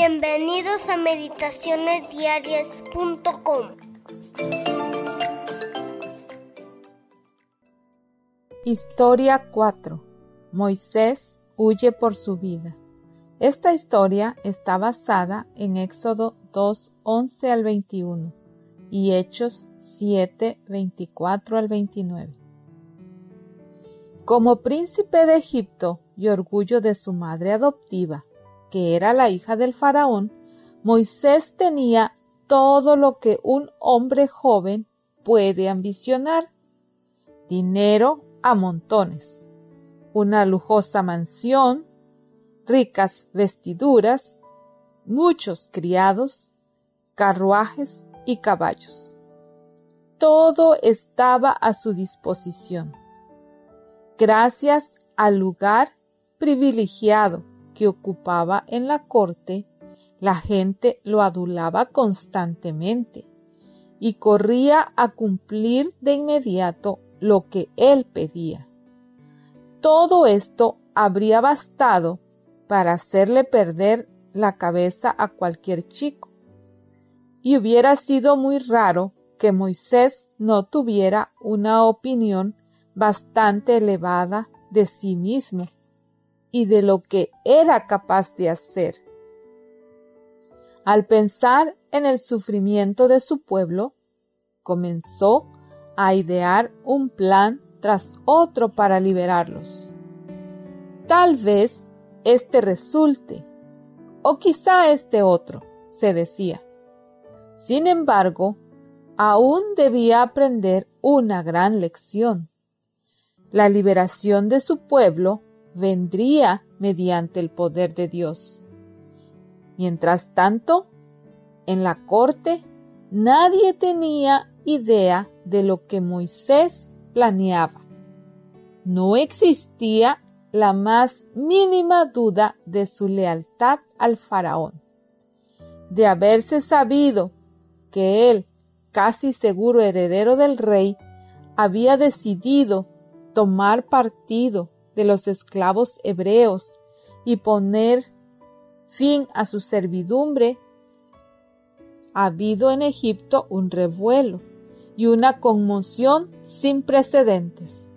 Bienvenidos a meditacionesdiarias.com. Historia 4. Moisés huye por su vida. Esta historia está basada en Éxodo 2, 11 al 21 y Hechos 7, 24 al 29. Como príncipe de Egipto y orgullo de su madre adoptiva, que era la hija del faraón, Moisés tenía todo lo que un hombre joven puede ambicionar: dinero a montones, una lujosa mansión, ricas vestiduras, muchos criados, carruajes y caballos. Todo estaba a su disposición. Gracias al lugar privilegiado que ocupaba en la corte, la gente lo adulaba constantemente y corría a cumplir de inmediato lo que él pedía. Todo esto habría bastado para hacerle perder la cabeza a cualquier chico, y hubiera sido muy raro que Moisés no tuviera una opinión bastante elevada de sí mismo y de lo que era capaz de hacer. Al pensar en el sufrimiento de su pueblo, comenzó a idear un plan tras otro para liberarlos. Tal vez este resulte, o quizá este otro, se decía. Sin embargo, aún debía aprender una gran lección. La liberación de su pueblo vendría mediante el poder de Dios. Mientras tanto, en la corte nadie tenía idea de lo que Moisés planeaba. No existía la más mínima duda de su lealtad al faraón. De haberse sabido que él, casi seguro heredero del rey, había decidido tomar partido de los esclavos hebreos y poner fin a su servidumbre, ha habido en Egipto un revuelo y una conmoción sin precedentes.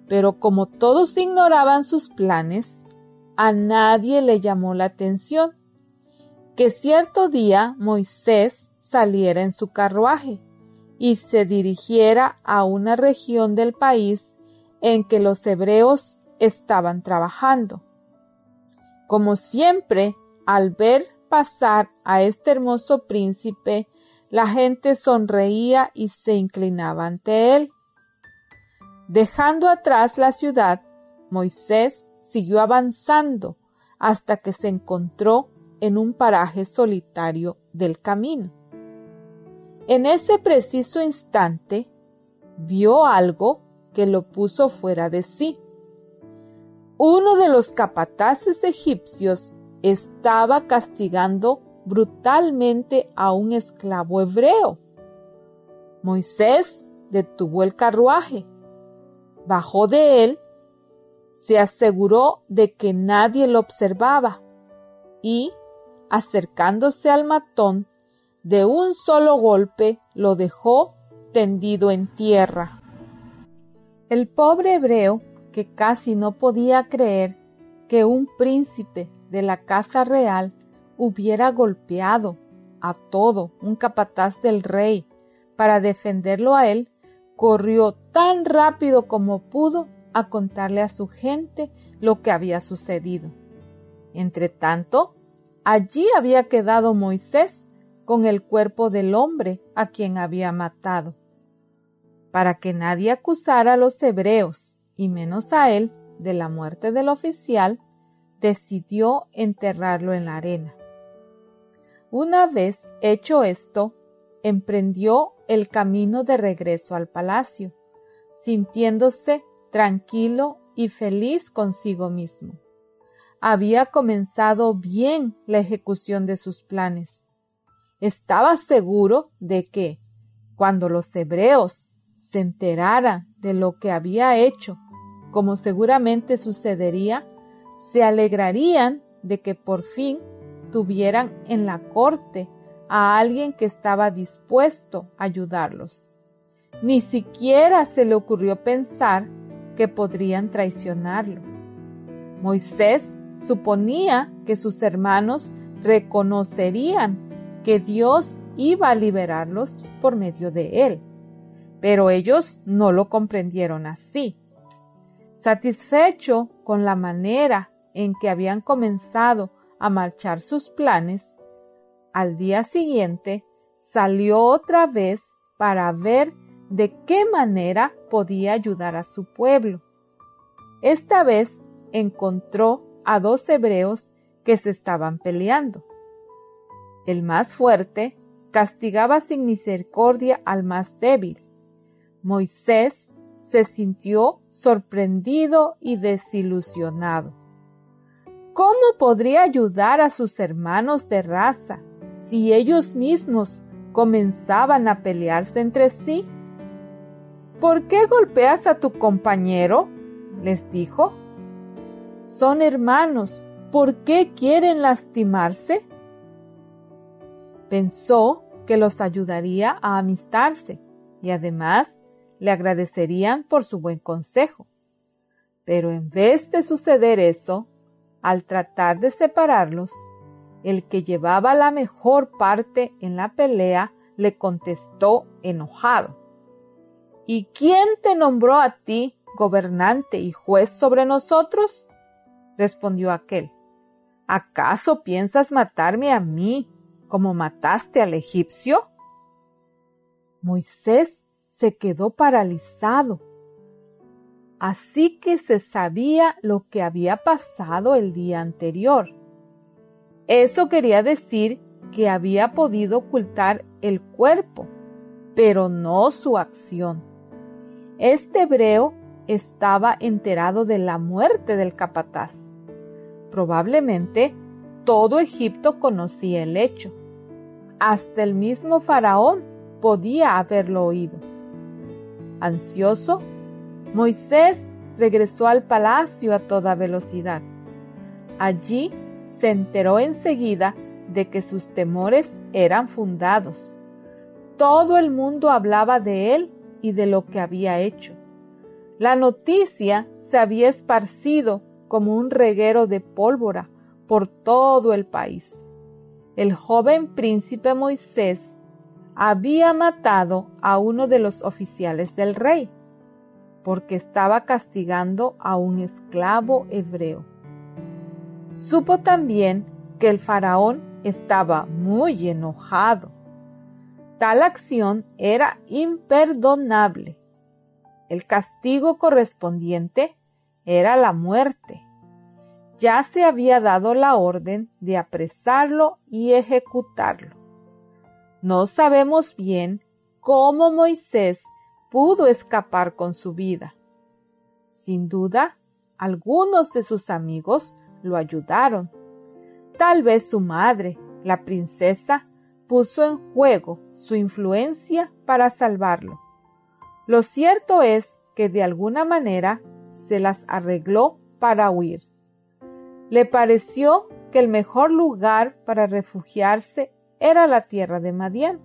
Pero como todos ignoraban sus planes, a nadie le llamó la atención que cierto día Moisés saliera en su carruaje y se dirigiera a una región del país en que los hebreos estaban trabajando. Como siempre, al ver pasar a este hermoso príncipe, la gente sonreía y se inclinaba ante él. Dejando atrás la ciudad, Moisés siguió avanzando hasta que se encontró en un paraje solitario del camino. En ese preciso instante, vio algo que lo puso fuera de sí. Uno de los capataces egipcios estaba castigando brutalmente a un esclavo hebreo. Moisés detuvo el carruaje, bajó de él, se aseguró de que nadie lo observaba y, acercándose al matón, de un solo golpe lo dejó tendido en tierra. El pobre hebreo, que casi no podía creer que un príncipe de la casa real hubiera golpeado a todo un capataz del rey para defenderlo a él, corrió tan rápido como pudo a contarle a su gente lo que había sucedido. Entretanto, allí había quedado Moisés con el cuerpo del hombre a quien había matado. Para que nadie acusara a los hebreos, y menos a él, de la muerte del oficial, decidió enterrarlo en la arena. Una vez hecho esto, emprendió el camino de regreso al palacio, sintiéndose tranquilo y feliz consigo mismo. Había comenzado bien la ejecución de sus planes. Estaba seguro de que, cuando los hebreos se enteraran de lo que había hecho, como seguramente sucedería, se alegrarían de que por fin tuvieran en la corte a alguien que estaba dispuesto a ayudarlos. Ni siquiera se le ocurrió pensar que podrían traicionarlo. Moisés suponía que sus hermanos reconocerían que Dios iba a liberarlos por medio de él, pero ellos no lo comprendieron así. Satisfecho con la manera en que habían comenzado a marchar sus planes, al día siguiente salió otra vez para ver de qué manera podía ayudar a su pueblo. Esta vez encontró a 2 hebreos que se estaban peleando. El más fuerte castigaba sin misericordia al más débil. Moisés se sintió sorprendido y desilusionado. ¿Cómo podría ayudar a sus hermanos de raza si ellos mismos comenzaban a pelearse entre sí? ¿Por qué golpeas a tu compañero?, les dijo. Son hermanos, ¿por qué quieren lastimarse? Pensó que los ayudaría a amistarse y además le agradecerían por su buen consejo. Pero en vez de suceder eso, al tratar de separarlos, el que llevaba la mejor parte en la pelea le contestó enojado: ¿Y quién te nombró a ti gobernante y juez sobre nosotros? Respondió aquel. ¿Acaso piensas matarme a mí como mataste al egipcio? Moisés se quedó paralizado. Así que se sabía lo que había pasado el día anterior. Eso quería decir que había podido ocultar el cuerpo, pero no su acción. Este hebreo estaba enterado de la muerte del capataz. Probablemente todo Egipto conocía el hecho. Hasta el mismo faraón podía haberlo oído. Ansioso, Moisés regresó al palacio a toda velocidad. Allí se enteró enseguida de que sus temores eran fundados. Todo el mundo hablaba de él y de lo que había hecho. La noticia se había esparcido como un reguero de pólvora por todo el país. El joven príncipe Moisés había matado a uno de los oficiales del rey, porque estaba castigando a un esclavo hebreo. Supo también que el faraón estaba muy enojado. Tal acción era imperdonable. El castigo correspondiente era la muerte. Ya se había dado la orden de apresarlo y ejecutarlo. No sabemos bien cómo Moisés pudo escapar con su vida. Sin duda, algunos de sus amigos lo ayudaron. Tal vez su madre, la princesa, puso en juego su influencia para salvarlo. Lo cierto es que de alguna manera se las arregló para huir. Le pareció que el mejor lugar para refugiarse era la tierra de Madián.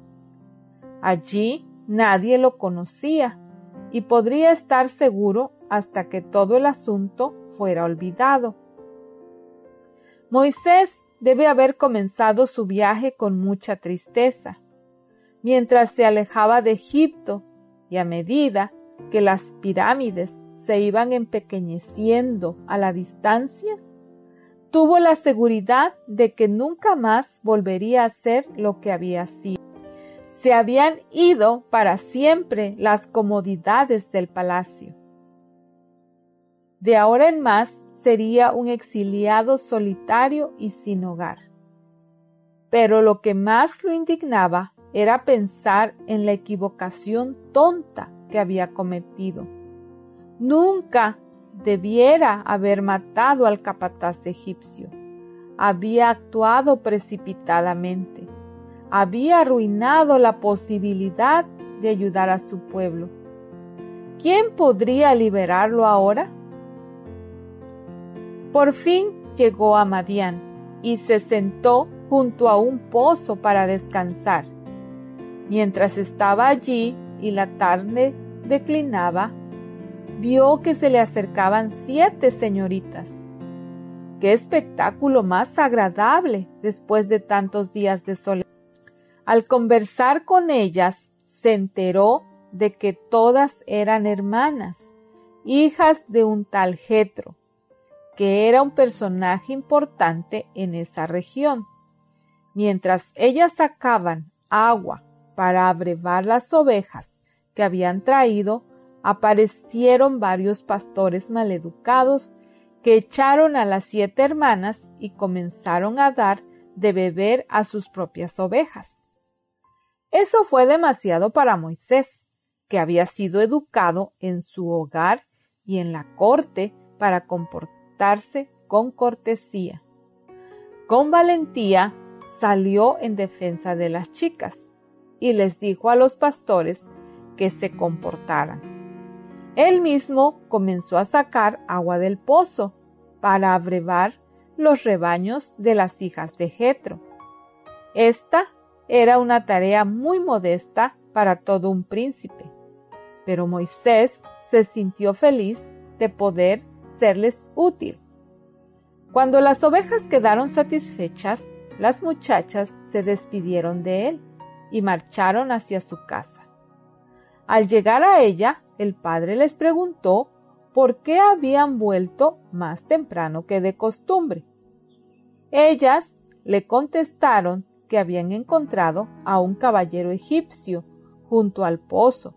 Allí nadie lo conocía y podría estar seguro hasta que todo el asunto fuera olvidado. Moisés debe haber comenzado su viaje con mucha tristeza. Mientras se alejaba de Egipto y a medida que las pirámides se iban empequeñeciendo a la distancia, tuvo la seguridad de que nunca más volvería a ser lo que había sido. Se habían ido para siempre las comodidades del palacio. De ahora en más sería un exiliado solitario y sin hogar. Pero lo que más lo indignaba era pensar en la equivocación tonta que había cometido. Nunca debiera haber matado al capataz egipcio. Había actuado precipitadamente. Había arruinado la posibilidad de ayudar a su pueblo. ¿Quién podría liberarlo ahora? Por fin llegó a Madián y se sentó junto a un pozo para descansar. Mientras estaba allí y la tarde declinaba, vio que se le acercaban 7 señoritas. ¡Qué espectáculo más agradable después de tantos días de soledad! Al conversar con ellas, se enteró de que todas eran hermanas, hijas de un tal Jetro, que era un personaje importante en esa región. Mientras ellas sacaban agua para abrevar las ovejas que habían traído, aparecieron varios pastores maleducados que echaron a las 7 hermanas y comenzaron a dar de beber a sus propias ovejas. Eso fue demasiado para Moisés, que había sido educado en su hogar y en la corte para comportarse con cortesía. Con valentía salió en defensa de las chicas y les dijo a los pastores que se comportaran. Él mismo comenzó a sacar agua del pozo para abrevar los rebaños de las hijas de Jetro. Esta era una tarea muy modesta para todo un príncipe, pero Moisés se sintió feliz de poder serles útil. Cuando las ovejas quedaron satisfechas, las muchachas se despidieron de él y marcharon hacia su casa. Al llegar a ella, el padre les preguntó por qué habían vuelto más temprano que de costumbre. Ellas le contestaron que habían encontrado a un caballero egipcio junto al pozo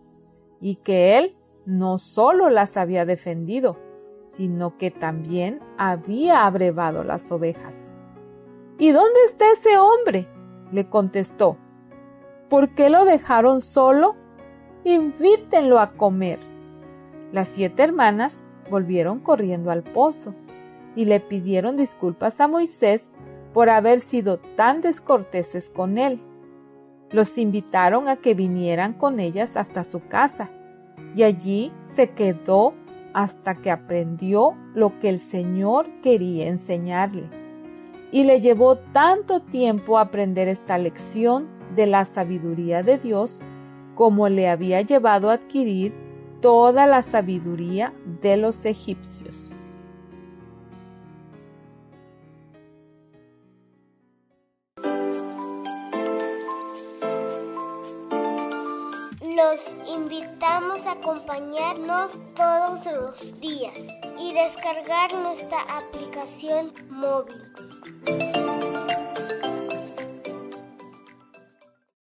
y que él no solo las había defendido, sino que también había abrevado las ovejas. ¿Y dónde está ese hombre?, le contestó. ¿Por qué lo dejaron solo? Invítenlo a comer. Las 7 hermanas volvieron corriendo al pozo y le pidieron disculpas a Moisés por haber sido tan descorteses con él. Los invitaron a que vinieran con ellas hasta su casa y allí se quedó hasta que aprendió lo que el Señor quería enseñarle. Y le llevó tanto tiempo aprender esta lección de la sabiduría de Dios como le había llevado a adquirir toda la sabiduría de los egipcios. Los invitamos a acompañarnos todos los días y descargar nuestra aplicación móvil.